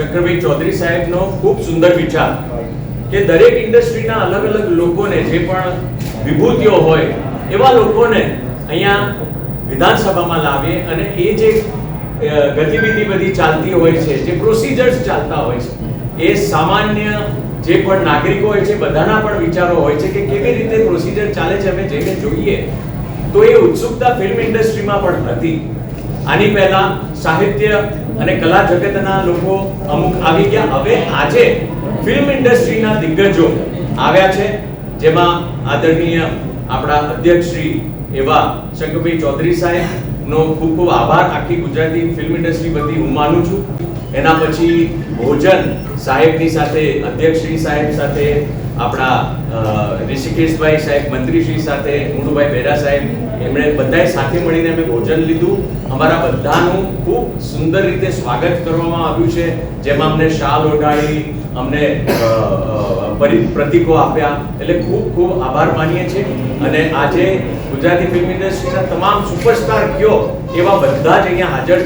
શંકરભાઈ ચૌધરી સાહેબનો ખૂબ સુંદર વિચાર કે દરેક ઇન્ડસ્ટ્રીના અલગ અલગ લોકોને જે પણ વિભૂતિઓ હોય એવા લોકોને અહીંયા વિધાનસભામાં લાવીએ અને એ જે ગતિવિધિ બધી ચાલતી હોય છે, જે પ્રોસિજર્સ ચાલતા હોય છે, એ સામાન્ય જે પણ નાગરિકો હોય છે બધાના પણ વિચારો હોય છે કે કેવી રીતે પ્રોસિજર ચાલે છે અમે જઈને જોઈએ. તો એ ઉત્સુકતા ફિલ્મ ઇન્ડસ્ટ્રીમાં પણ હતી. આની પહેલા સાહિત્ય અને કલા જગતના લોકો અમુક આવી ગયા. હવે આજે ફિલ્મ ઇન્ડસ્ટ્રીના દિગ્ગજો આવ્યા છે, જેમાં આદરણીય આપણા અધ્યક્ષ શ્રી એવા શંકરભાઈ ચૌધરી સાહેબનો ખૂબ ખૂબ આભાર આખી ગુજરાતી ફિલ્મ ઇન્ડસ્ટ્રી વતી હું માનું છું. એના પછી ભોજન સાહેબની સાથે, અધ્યક્ષ શ્રી સાહેબ સાથે, આપણા ઋષિકેશભાઈ સાહેબ મંત્રીશ્રી સાથે, મુંડુભાઈ બેરા સાહેબ, એમણે બધાએ સાથે મળીને અમે ભોજન લીધું. અમારા બધાનું ખૂબ સુંદર રીતે સ્વાગત કરવામાં આવ્યું છે, જેમાં અમને શાલ ઓઢાડી, અમને પ્રતીકો આપ્યા. એટલે ખૂબ ખૂબ આભાર માનીએ છીએ. અને આજે ગુજરાતી ફિલ્મ ઇન્ડસ્ટ્રીના તમામ સુપરસ્ટાર કયો એવા બધા જ અહીંયા હાજર છે.